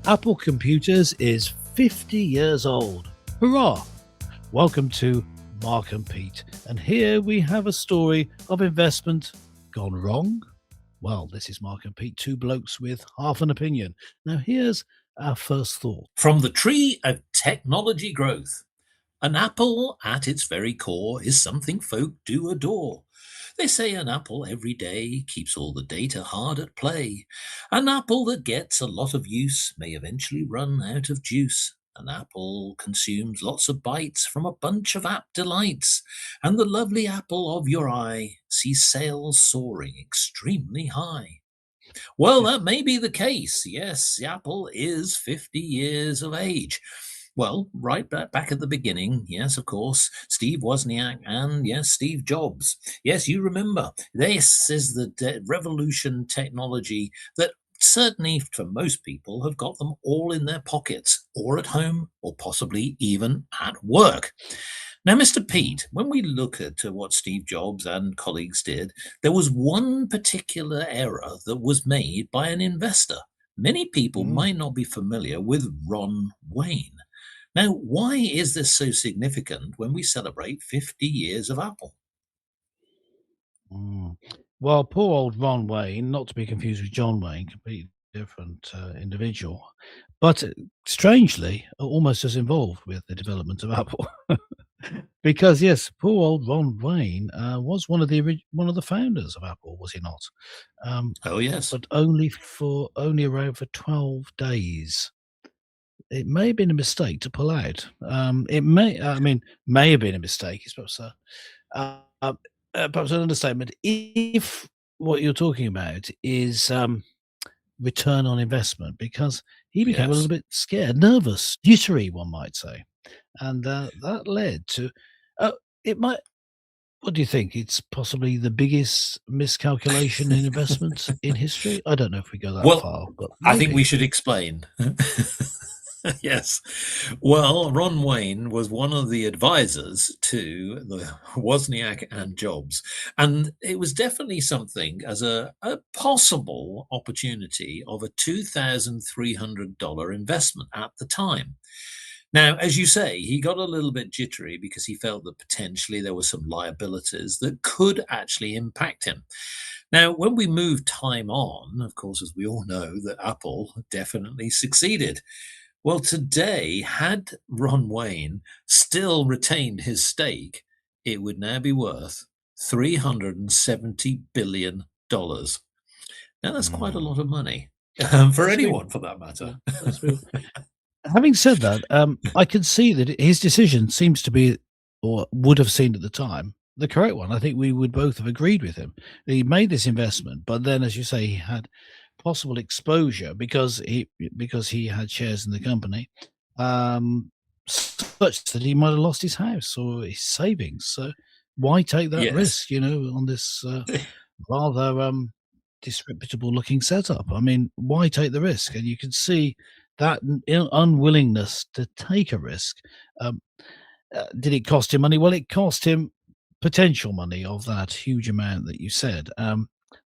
Apple Computers is 50 years old. Hurrah! Welcome to Mark and Pete. And here we have a story of investment gone wrong. Well, this is Mark and Pete, two blokes with half an opinion. Now, here's our first thought. From the tree of technology growth, an apple at its very core is something folk do adore. They say an apple every day keeps all the data hard at play. An apple that gets a lot of use may eventually run out of juice. An apple consumes lots of bites from a bunch of app delights, and the lovely apple of your eye sees sales soaring extremely high. Well, that may be the case. Yes, Apple is 50 years of age. Well, right back at the beginning, yes, of course, Steve Wozniak and, yes, Steve Jobs. Yes, you remember. This is the revolution technology that certainly for most people have got them all in their pockets or at home or possibly even at work. Now, Mr. Pete, when we look at what Steve Jobs and colleagues did, there was one particular error that was made by an investor. Many people Mm, might not be familiar with Ron Wayne. Now, why is this so significant when we celebrate 50 years of Apple? mm. Well, poor old Ron Wayne, not to be confused with John Wayne, completely different individual, but strangely, almost as involved with the development of Apple. Because yes, poor old Ron Wayne was one of the founders of Apple, was he not? Um, Oh, yes. but only around for 12 days. It may have been a mistake to pull out. May have been a mistake. It's uh, uh, perhaps an understatement. If what you're talking about is return on investment, because he became a little Yes. bit scared, nervous, jittery, one might say, and that led to it might. What do you think? It's possibly the biggest miscalculation in investment in history? I don't know if we go that Well, far, but I think we maybe. should explain. Yes. Well, Ron Wayne was one of the advisors to the Wozniak and Jobs. And it was definitely something as a possible opportunity of a $2,300 investment at the time. Now, as you say, he got a little bit jittery because he felt that potentially there were some liabilities that could actually impact him. Now, when we move time on, of course, as we all know, that Apple definitely succeeded. Well, today, had Ron Wayne still retained his stake, it would now be worth $370 billion. Now, that's quite a Mm, lot of money for that's a big anyone for that yeah, matter. that's a big Having said that, I can see that his decision seems to be, or would have seemed at the time, the correct one. I think we would both have agreed with him. He made this investment, but then, as you say, he had possible exposure because he had shares in the company, um, such that he might have lost his house or his savings. So why take that Yes. risk, on this rather disreputable looking setup? I mean, why take the risk? And you can see that unwillingness to take a risk. Um, did it cost him money? Well, it cost him potential money of that huge amount that you said.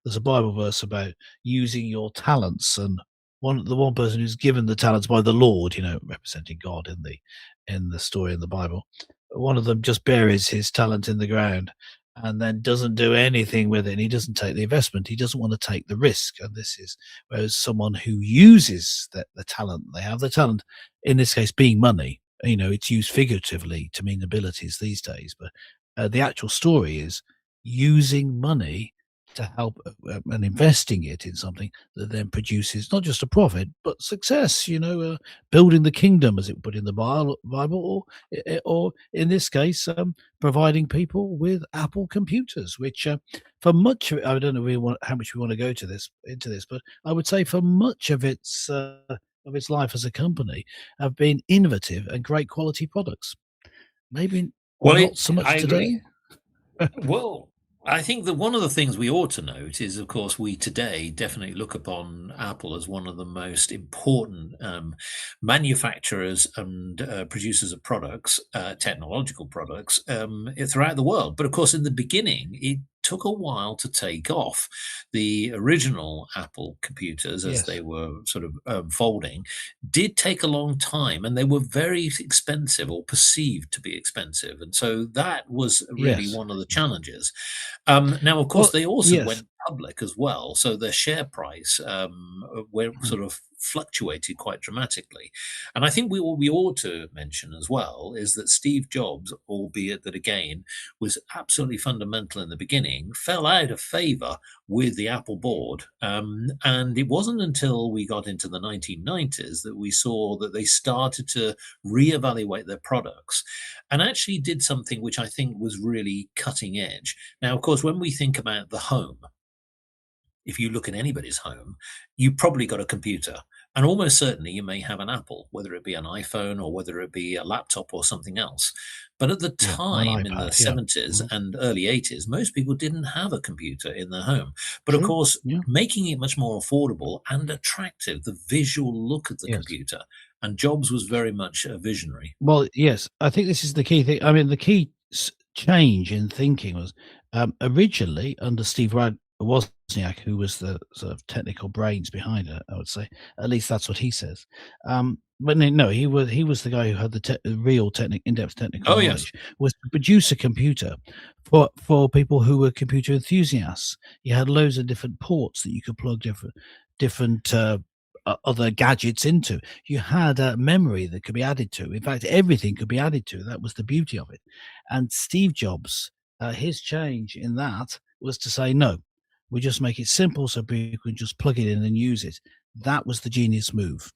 There's a Bible verse about using your talents, and the one person who's given the talents by the Lord, representing God in the story in the Bible. One of them just buries his talent in the ground and then doesn't do anything with it. And he doesn't take the investment. He doesn't want to take the risk. And this is whereas someone who uses the talent they have, the talent in this case being money. It's used figuratively to mean abilities these days, but the actual story is using money to help and investing it in something that then produces not just a profit but success. Building the kingdom, as it put in the Bible, or in this case, providing people with Apple computers, which for much of it, I don't know how much we want to go to this into this, but I would say for much of its life as a company have been innovative and great quality products. Maybe Well, not so I much agree. today. Well, I think that one of the things we ought to note is, of course, we today definitely look upon Apple as one of the most important manufacturers and producers of products, technological products, throughout the world. But of course, in the beginning, it took a while to take off. The original Apple computers, as they Yes. were sort of folding, did take a long time, and they were very expensive or perceived to be expensive. And so that was really Yes. one of the Yes. challenges. Now, of course, Well, they also yes. went public as well, so their share price went Mm. sort of fluctuated quite dramatically. And I think what we ought to mention as well is that Steve Jobs, albeit that again was absolutely fundamental in the beginning, fell out of favor with the Apple board. And it wasn't until we got into the 1990s that we saw that they started to reevaluate their products and actually did something which I think was really cutting edge. Now, of course, when we think about the home, if you look at anybody's home, you probably got a computer. And almost certainly you may have an Apple, whether it be an iPhone or whether it be a laptop or something else. But at the Yeah, or an time in the iPad, yeah. 70s Mhm. and early 80s, most people didn't have a computer in their home. But of True. course, Yeah. making it much more affordable and attractive, the visual look of the Yes. computer. And Jobs was very much a visionary. Well, yes, I think this is the key thing. I mean, the key change in thinking was originally under Steve Wozniak, who was the sort of technical brains behind it. I would say, at least that's what he says. But no, he was the guy who had the real in-depth technical Oh, yes. knowledge. Was to produce a computer for people who were computer enthusiasts. You had loads of different ports that you could plug different other gadgets into. You had memory that could be added to. In fact, everything could be added to. That was the beauty of it. And Steve Jobs, his change in that was to say, no, we just make it simple so people can just plug it in and use it. That was the genius move.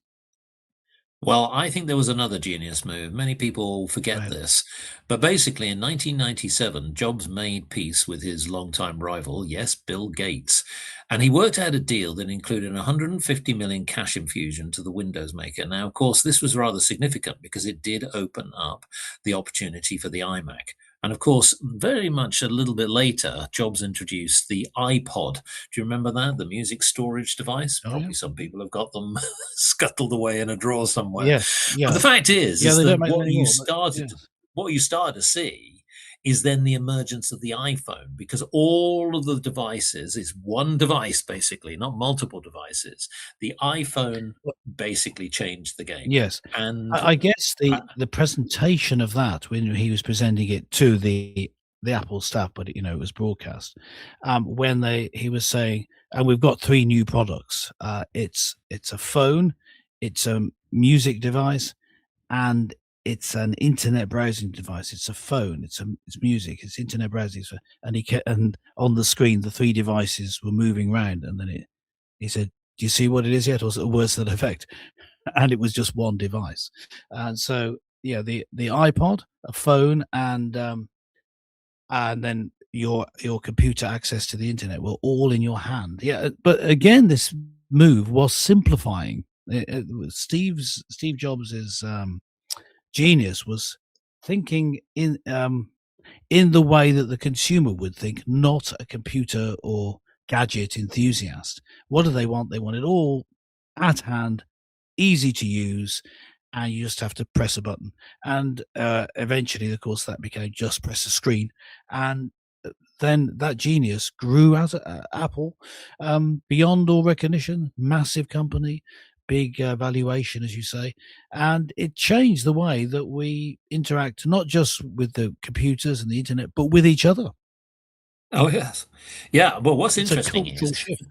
Well, I think there was another genius move. Many people Go forget ahead. this. But basically, in 1997, Jobs made peace with his longtime rival, yes, Bill Gates. And he worked out a deal that included 150 million cash infusion to the Windows maker. Now, of course, this was rather significant because it did open up the opportunity for the iMac. And of course, very much a little bit later, Jobs introduced the iPod. Do you remember that? The music storage device? Oh, yeah. Probably some people have got them scuttled away in a drawer somewhere. Yes. But Yeah. the fact is, Yeah. is They don't that make them anymore. But yes. what you started to see is then the emergence of the iPhone because all of the devices is one device basically, not multiple devices. The iPhone Well, basically changed the game. yes. And I guess uh, the presentation of that when he was presenting it to the Apple staff, but it was broadcast. When he was saying, and we've got three new products. It's a phone, it's a music device, and it's an internet browsing device. It's a phone, it's music, it's internet browsing. So, and on the screen, the three devices were moving around, and then he said, "Do you see what it is yet?" Or was it worse than effect? And it was just one device. And so, yeah, the iPod, a phone, and then your computer access to the internet were all in your hand. Yeah, but again, this move was simplifying. Steve Jobs's genius was thinking in the way that the consumer would think, not a computer or gadget enthusiast. What do they want? They want it all at hand, easy to use, and you just have to press a button. And eventually, of course, that became just press a screen. And then that genius grew as Apple, beyond all recognition, massive company, big valuation, as you say, and it changed the way that we interact, not just with the computers and the internet, but with each other. oh yes, yeah. Well, what's It's a interesting cultural is shift.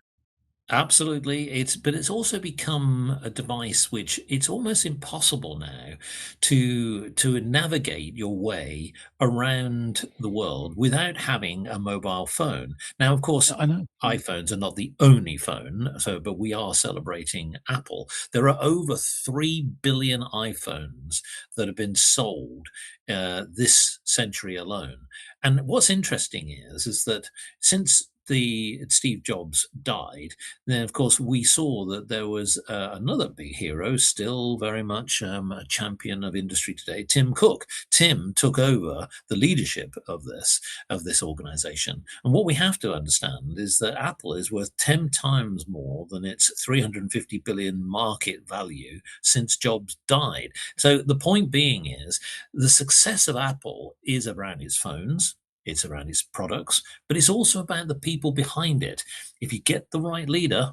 absolutely. It's also become a device which it's almost impossible now to navigate your way around the world without having a mobile phone. Now, of course, Yeah, I know. Yeah. iPhones are not the only phone, so but we are celebrating Apple. There are over 3 billion iPhones that have been sold this century alone. And what's interesting is that since the Steve Jobs died, then, of course, we saw that there was another big hero, still very much a champion of industry today, Tim Cook. Tim took over the leadership of this organization. And what we have to understand is that Apple is worth 10 times more than its 350 billion market value since Jobs died. So the point being is the success of Apple is around its phones. it's around its products, but it's also about the people behind it. If you get the right leader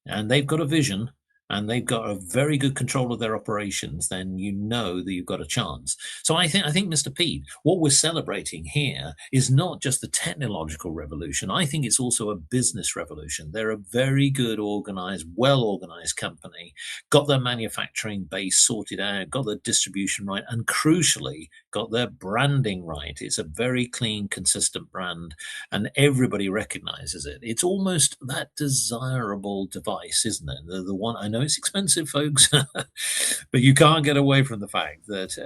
and they've got a vision and they've got a very good control of their operations, then you know that you've got a chance. So I think, Mr. Pete, what we're celebrating here is not just the technological revolution. I think it's also a business revolution. They're a very good organized, well organized company, got their manufacturing base sorted out, got their distribution right, and crucially, got their branding right. It's a very clean, consistent brand, and everybody recognizes it. It's almost that desirable device, isn't it? The one, I know it's expensive, folks, but you can't get away from the fact that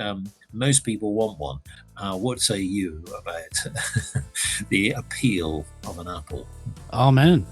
most people want one. What say you about the appeal of an apple? Amen.